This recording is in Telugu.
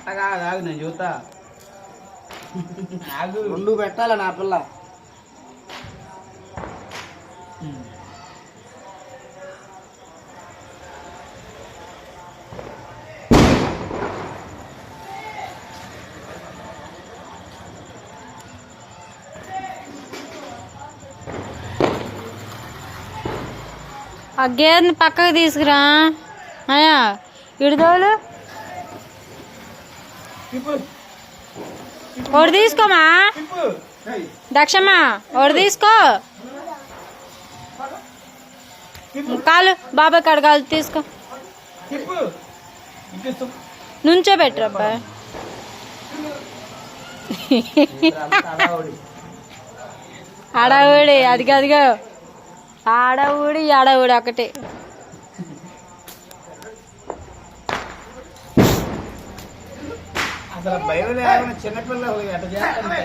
అట్టగా కాదు నేను చూస్తా. రెండు పెట్టాలి నా పిల్ల. ఆ గేదెని పక్కకు తీసుకురా. అయ్యా ఇడుదోలు ఒకటి తీసుకోమా. దక్షమ్మా ఒకటి తీసుకో. కాలు బాబాయ్ కడగాలి తీసుకో. నుంచో పెట్టరు అబ్బాయి. అడవుడి అదిగో అదిగో ఆడవుడి ఆడవుడి ఒకటి. అసలు భయం లేకుండా చిన్నపిల్లలు ఎట్లా చేస్తుంటే